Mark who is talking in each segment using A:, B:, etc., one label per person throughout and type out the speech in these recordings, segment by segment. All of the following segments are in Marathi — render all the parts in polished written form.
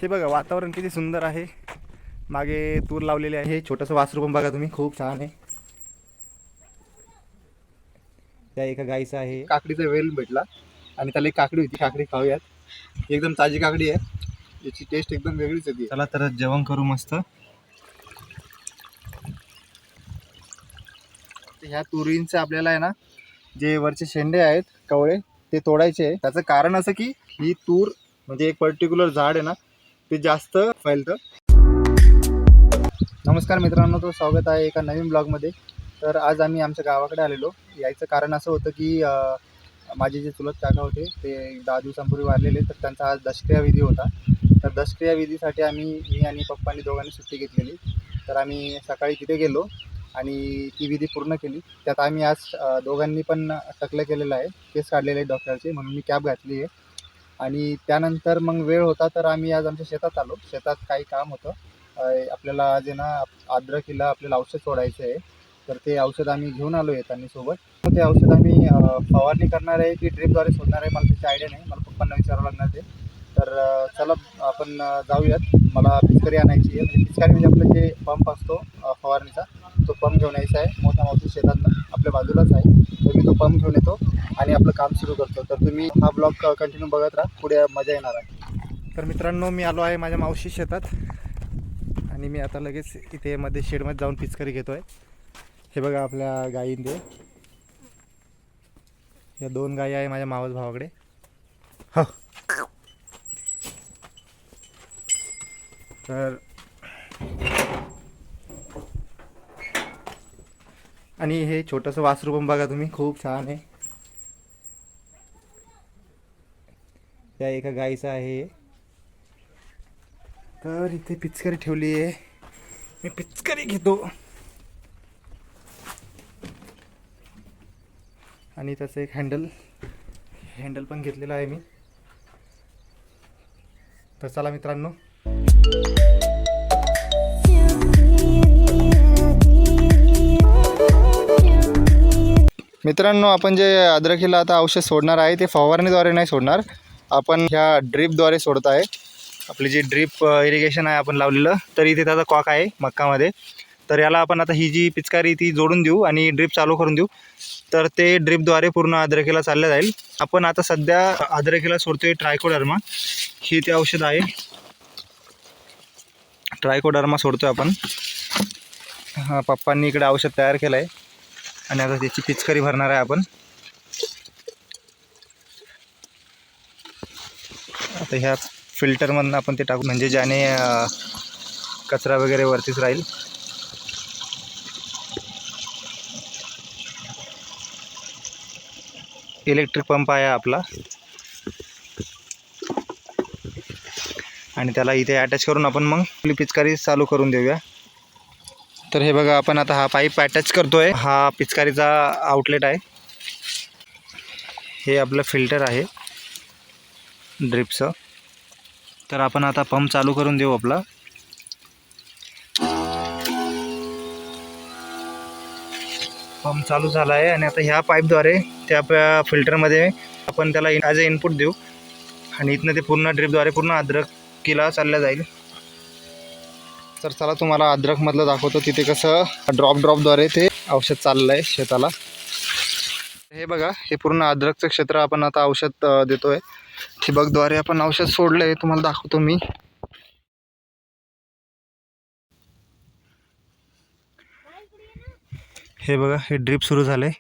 A: हे बघा वातावरण किती सुंदर आहे. मागे तूर लावलेली आहे. छोटंसं वासरू पण बघा तुम्ही, खूप छान आहे. त्या एका गाईचा आहे. काकडीचा वेल भेटला आणि त्याला एक काकडी होती. काकडी खाऊयात. एकदम ताजी काकडी आहे. याची टेस्ट एकदम वेगळीच येते. चला तर जेवण करू मस्त. ह्या तुरींचे आपल्याला आहे ना, जे वरचे शेंडे आहेत कवळे ते तोडायचे आहे. त्याचं कारण असं की ही तूर म्हणजे एक पर्टिक्युलर झाड आहे ना, ते जास्त फैलतं. नमस्कार मित्रांनो, तो स्वागत आहे एका नवीन ब्लॉगमध्ये. तर आज आम्ही आमच्या गावाकडे आलेलो. यायचं कारण असं होतं की माझे जे चुलत काका होते ते 10 दिवसांपूर्वी वारलेले. तर त्यांचा आज दशक्रिया विधी होता. तर दशक्रिया विधीसाठी मी आणि पप्पांनी दोघांनी सुट्टी घेतलेली. तर आम्ही सकाळी तिथे गेलो आणि ती विधी पूर्ण केली. त्यात आम्ही आज दोघांनी पण टकलं केलेलं आहे, केस काढलेले आहेत डॉक्टरचे, म्हणून मी कॅप घातली आहे. आणि त्यानंतर मग वेळ होता तर आम्ही आज आमच्या शेतात आलो. शेतात काही काम होतं. आपल्याला आज आहे ना अद्रकीला आपल्याला औषध सोडायचं आहे. तर ते औषध आम्ही घेऊन आलो येताना सोबत. ते औषध आम्ही फवारणी करणार आहे की ड्रिपद्वारे सोडणार आहे मला त्याची आयडिया नाही. मला पप्पांना विचारावं लागणार ते. तर चला आपण जाऊयात. मला पिचकारी आणायची आहे. म्हणजे पिचकारी म्हणजे आपलं जे पंप असतो फवारणीचा, तो पंप घेऊन यायचा आहे. मोठ्या मोठ्या शेतातनं आपल्या बाजूलाच आहे. तर मी तो पंप घेऊन येतो आणि आपलं काम सुरू करतो. तर तुम्ही हा ब्लॉग कंटिन्यू बघत राहा, पुढे मजा येणार आहे. तर मित्रांनो, मी आलो आहे माझ्या मावशी शेतात आणि मी आता लगेच इथे मध्ये शेडमध्ये जाऊन पिचकारी घेतो आहे. हे बघा आपल्या गायींचे, या 2 गायी आहे माझ्या मावस भावाकडे. हो, तर आणि हे छोटंसं वासरू पण बघा तुम्ही, खूप छान आहे. त्या एका गाईचं आहे. तर इथे पिचकारी ठेवली आहे, मी पिचकारी घेतो. आणि त्याचं एक हँडल पण घेतलेलं आहे मी. तर चला मित्रांनो, आपण जे अद्रकीला आता औषध सोडणार आहे ते फवारणीद्वारे नाही सोडणार, आपण ह्या ड्रीपद्वारे सोडत आहे. आपली जी ड्रीप इरिगेशन आहे आपण लावलेलं, तर इथे त्याचा कॉक आहे मक्कामध्ये. तर याला आपण आता ही जी पिचकारी ती जोडून देऊ आणि ड्रीप चालू करून देऊ. तर ते ड्रीपद्वारे पूर्ण अद्रकीला चाललं जाईल. आपण आता सध्या अद्रकीला सोडतोय ट्रायकोडर्मा, ही ते औषध आहे. ट्रायकोडर्मा सोडतोय आपण. पप्पांनी इकडे औषध तयार केलं आहे आणि आता त्याची पिचकारी भरणार आहे आपण. आता ह्या फिल्टरमधून आपण ते टाकू, म्हणजे ज्याने कचरा वगैरे वरतीच राहील. इलेक्ट्रिक पंप आहे आपला आणि त्याला इथे अटॅच करून आपण मग आपली पिचकारी चालू करून देऊया. तर हे बघा, आपण आता हा पाईप अटॅच करतोय. हा पिचकारीचा आउटलेट आहे. हे आपलं फिल्टर आहे ड्रिपचं. तर आपण आता पंप चालू करून देऊ आपला. पंप चालू झाला आहे आणि आता ह्या पाईपद्वारे त्या फिल्टरमध्ये आपण त्याला ॲज अ इनपुट देऊ आणि इथनं ते पूर्ण ड्रिपद्वारे पूर्ण अद्रकीला चाललं जाईल. तर चला तुम्हाला अद्रकमधलं दाखवतो तिथे कसं ड्रॉपद्वारे ते औषध चाललं आहे शेताला. हे बघा, हे पूर्ण अद्रकचं क्षेत्र आपण आता औषध देतोय. ठिबकद्वारे आपण औषध सोडलं आहे, तुम्हाला दाखवतो मी. हे बघा, हे ड्रीप सुरू झालं आहे.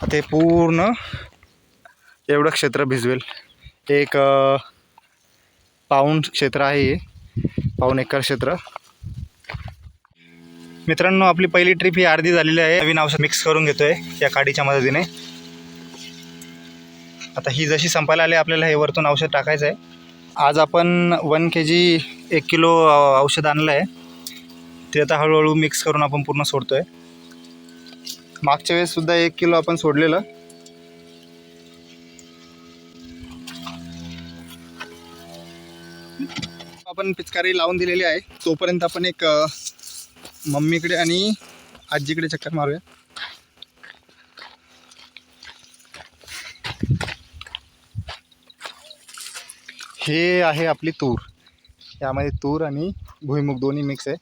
A: आता हे पूर्ण एवढं क्षेत्र भिजवेल. एक पाऊण क्षेत्र आहे, हे पाऊण एकर क्षेत्र. मित्रांनो, आपली पहिली ट्रिप ही अर्धी झालेली आहे. नवीन औषध मिक्स करून घेतोय या काडीच्या मदतीने. आता ही जशी संपायला आली आपल्याला हे वरतून औषध टाकायचं आहे. आज आपण 1 kg 1 किलो औषध आणलं आहे. ते आता हळूहळू मिक्स करून आपण पूर्ण सोडतोय. मागच्या वेळेस सुद्धा 1 किलो आपण सोडलेलं. आपण पिचकारी लावून दिलेली आहे. तोपर्यंत आपण एक मम्मीकडे आणि आजीकडे चक्कर मारूया. हे आहे आपली तूर. यामध्ये तूर आणि भुईमुग दोन्ही मिक्स आहे.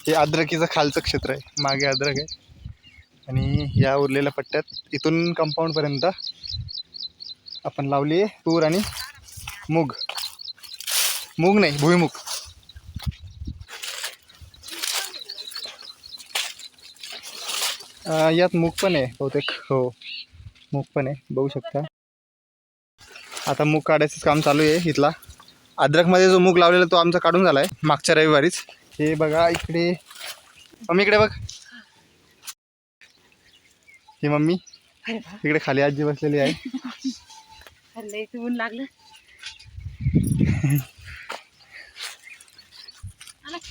A: हे अद्रकीचं खालचं क्षेत्र आहे, मागे अद्रक आहे. आणि या उरलेल्या पट्ट्यात इथून कंपाऊंडपर्यंत आपण लावली आहे तूर आणि मूग. मूग नाही, भुईमुग. यात मूग पण आहे बहुतेक. हो, मूग पण आहे, बघू शकता. आता मूग काढायचंच काम चालू आहे इथला. अद्रकमध्ये जो मूग लावलेला तो आमचा काढून झाला आहे मागच्या रविवारीच. हे बघा इकडे, मम्मी इकडे बघ. ही मम्मी इकडे खाली आजी बसलेली आहे.
B: ऊन लागलं.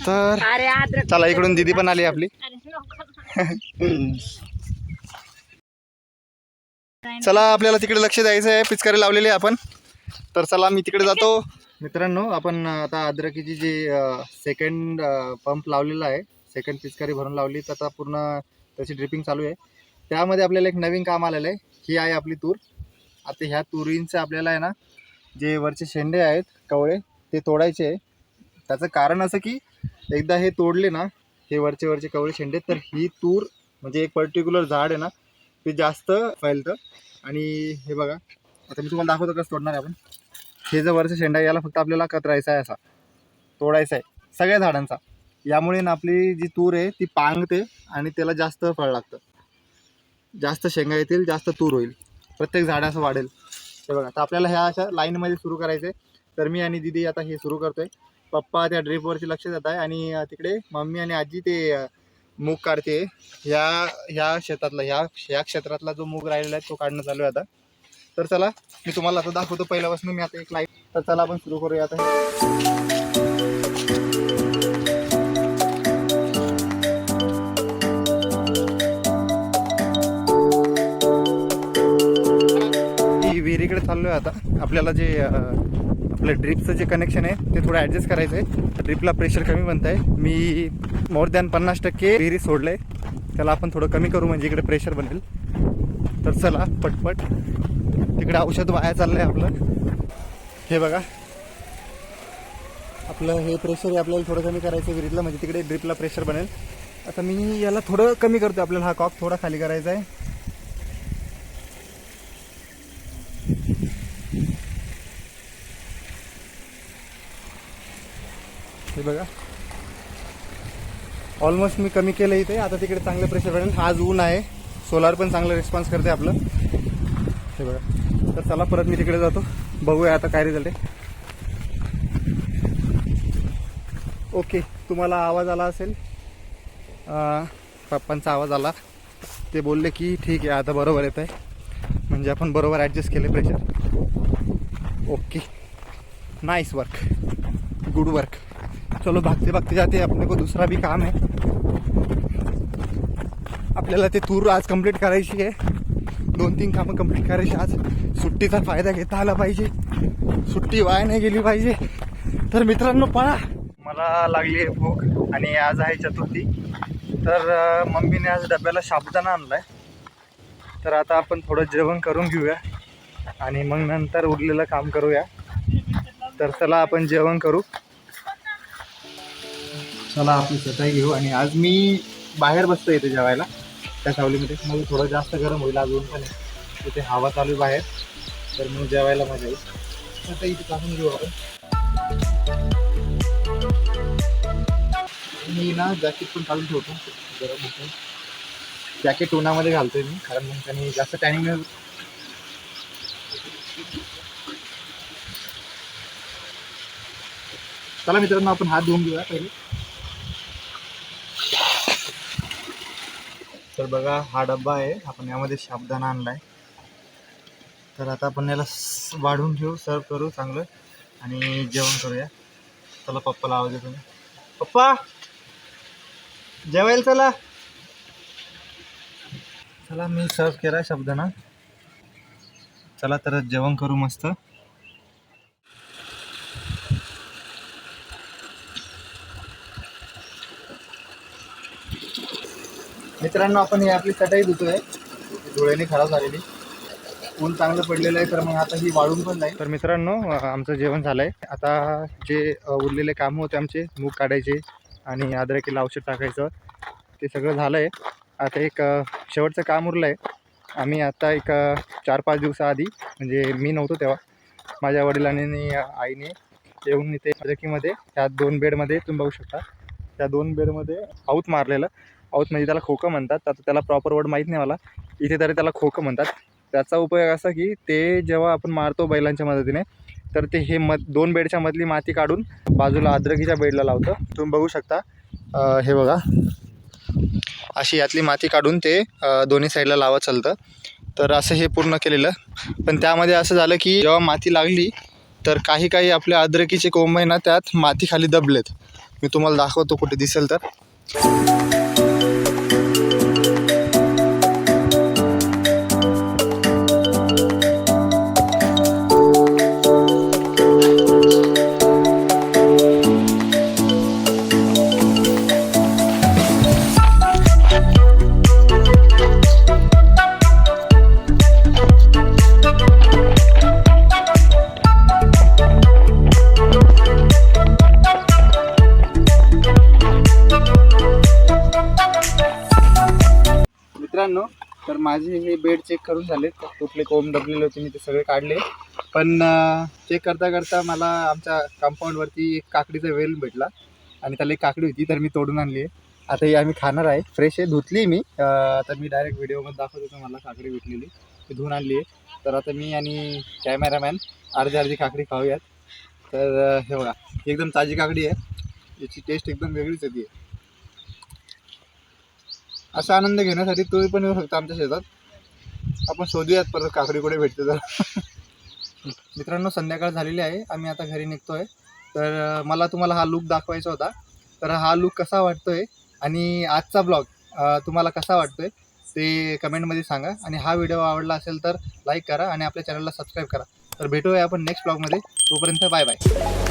A: तर चला, इकडून दीदी पण आली आपली. चला, आपल्याला तिकडे लक्ष द्यायचं आहे. पिचकारी लावलेली आहे आपण. तर चला, मी तिकडे जातो. मित्रांनो, आपण आता अद्रकीची जी सेकंड पंप लावलेला आहे, सेकंड पिचकारी भरून लावली, तर आता पूर्ण त्याची ड्रिपिंग चालू आहे. त्यामध्ये आपल्याला एक नवीन काम आलेलं आहे. ही आहे आपली तूर. आता ह्या तुरींचं आपल्याला आहे ना, जे वरचे शेंडे आहेत कवळे, ते तोडायचे आहे. त्याचं कारण असं की एकदा हे तोडले ना, हे वरचे कवळे शेंडे, तर ही तूर म्हणजे एक पर्टिक्युलर झाड आहे ना, ते जास्त फैलतं. आणि हे बघा, आता मी तुम्हाला दाखवतो कसं तोडणार आहे आपण. हे जर वरचं शेंडा, याला फक्त आपल्याला कतरायचा आहे, असा तोडायचा आहे सगळ्या झाडांचा. यामुळे ना आपली जी तूर आहे ती पांगते आणि त्याला जास्त फळ लागतं, जास्त शेंगा येतील, जास्त तूर होईल, प्रत्येक झाड असं वाढेल. हे बघा, तर आपल्याला ह्या अशा लाईनमध्ये सुरू करायचं आहे. तर मी आणि दीदी आता हे सुरू करतोय. पप्पा त्या ड्रिपवरती लक्ष देत आहे आणि तिकडे मम्मी आणि आजी ते मूग काढते. ह्या शेतातला ह्या क्षेत्रातला जो मूग राहिलेला आहे तो काढणं चालू आहे आता. तर चला, मी तुम्हाला आता दाखवतो पहिल्यापासून. मी आता एक लाईन. तर चला, आपण सुरू करूया आता. विहिरीकडे चाललो आहे आता. आपल्याला जे आपलं ड्रिपचं जे कनेक्शन आहे ते थोडं ॲडजस्ट करायचं आहे. ड्रिपला प्रेशर कमी बनत आहे. मी मोर दॅन 50% विहिरी सोडलं आहे, त्याला आपण थोडं कमी करू म्हणजे इकडे प्रेशर बनेल. तर चला पटपट. तिकडे औषध वाया चाललं आहे आपलं. हे बघा, आपलं हे प्रेशर आहे, आपल्याला थोडं कमी करायचं विहिरीतलं म्हणजे तिकडे ड्रिपला प्रेशर बनेल. आता मी याला थोडं कमी करतो. आपल्याला हा कॉक थोडा खाली करायचा आहे. हे बघा, ऑलमोस्ट मी कमी केलं इथे. आता तिकडे चांगलं प्रेशर बनेल. आज ऊन आहे, सोलार पण चांगलं रिस्पॉन्स करते आपलं. हे बघा, तर चला परत मी तिकडे जातो, बघूया आता काय रिझल्ट आहे. ओके, तुम्हाला आवाज आला असेल, पप्पांचा आवाज आला. ते बोलले की ठीक आहे, आता बरोबर येत आहे, म्हणजे आपण बरोबर ॲडजस्ट केले pressure. Okay, nice work, good work. चलो, भागते भागते जाते, अपने को दूसरा भी काम है. आपल्याला ते तूर आज कंप्लीट करायची आहे. 2-3 कामं कंप्लीट करायची आज. सुट्टीचा फायदा घेता आला पाहिजे, सुट्टी वाया नाही गेली पाहिजे. तर मित्रांनो, पळा. मला लागली आहे भूक आणि आज आहे चतुर्थी. तर मम्मीने आज डब्याला साबुदाणा आणला आहे. तर आता आपण थोडं जेवण करून घेऊया आणि मग नंतर उरलेलं काम करूया. तर चला, आपण जेवण करू. चला, आपली चटई घेऊ. आणि आज मी बाहेर बसतो इथे जेवायला, त्या सावलीमध्ये. मग थोडं जास्त गरम होईल, आज ऊन पण आहे, इथे हवा चालू आहे बाहेर. तर मग जेवायला मजा येईल. चटई इथे टाकून घेऊ आपण. मी ना जॅकेट पण काढून ठेवतो, गरम होतं. जॅकेट उन्हामध्ये घालतोय मी, कारण मग त्याने जास्त टॅनिंग नाही. चला मित्रांनो, आपण हात धुवून घेऊया पहिले. तर बघा, हा डब्बा आहे, आपण यामध्ये साबुदाणा आणलाय. तर आता आपण याला वाढून घेऊ, सर्व करू चांगलं आणि जेवण करूया. चला, पप्पाला आवाज देतो. पप्पा, जेवायला चला. चला, मी सर्व केला साबुदाणा. चला, तर जेवण करू मस्त. मित्रांनो, आपण ही आपली चटई धुतोय, धुळ्याने खराब झालेली. ऊन चांगलं पडलेलं आहे, तर मग आता ही वाळून पण जाईल. तर मित्रांनो, आमचं जेवण झालं आहे. आता जे उरलेले कामं होते आमचे, मूग काढायचे आणि अद्रकीला औषध टाकायचं, ते सगळं झालं आहे. आता एक शेवटचं काम उरलं आहे. आम्ही आता एक 4-5 दिवसाआधी, म्हणजे मी नव्हतो तेव्हा, माझ्या वडिलांनी आणि आईने येऊन इथे अद्रकीमध्ये ह्या 2 बेडमध्ये तुम्ही बघू शकता, त्या 2 बेडमध्ये आऊत मारलेलं. आऊत म्हणजे त्याला खोकं म्हणतात. आता त्याला प्रॉपर वर्ड माहीत नाही मला, इथे तरी त्याला खोकं म्हणतात. त्याचा उपयोग असा की ते जेव्हा आपण मारतो बैलांच्या मदतीने, तर ते हे 2 बेडच्या मधली माती काढून बाजूला अद्रकीच्या बेडला लावतं. तुम्ही बघू शकता, हे बघा, अशी यातली माती काढून ते दोन्ही साईडला लावत चालतं. तर असं हे पूर्ण केलेलं. पण त्यामध्ये असं झालं की जेव्हा माती लागली, तर काही आपल्या अद्रकीचे कोंब आहे ना, त्यात माती खाली दबलेत. मी तुम्हाला दाखवतो, कुठे दिसेल तर. मित्रांनो, तर माझे हे बेड चेक करून झाले. कुठले कोंब दबलेले होते मी ते सगळे काढले. पण चेक करता करता मला आमच्या कंपाऊंडवरती एक काकडीचा वेल भेटला आणि त्याला एक काकडी होती, तर मी तोडून आणली आहे. आता ही आम्ही खाणार आहे. फ्रेश आहे, धुतली मी. आता मी डायरेक्ट व्हिडिओमध्ये दाखवतो तुम्हाला काकडी भेटलेली, ती धुवून आणली आहे. तर आता मी आणि कॅमेरामॅन अर्धी काकडी खाऊयात. तर हे बघा, एकदम ताजी काकडी आहे. याची टेस्ट एकदम वेगळीच येते. असा आनंद घेण्यासाठी तुम्ही पण येऊ शकता आमच्या शेतात. आपण शोधूयात परत काकडी कुठे भेटते तर. मित्रांनो, संध्याकाळ झालेली आहे, आम्ही आता घरी निघतोय. तर मला तुम्हाला हा लूक दाखवायचा होता. तर हा लूक कसा वाटतोय आणि आजचा ब्लॉग तुम्हाला कसा वाटतोय ते कमेंटमध्ये सांगा. आणि हा व्हिडिओ आवडला असेल तर लाईक करा आणि आपल्या चॅनलला सबस्क्राईब करा. तर भेटूया आपण नेक्स्ट ब्लॉगमध्ये. तोपर्यंत बाय बाय.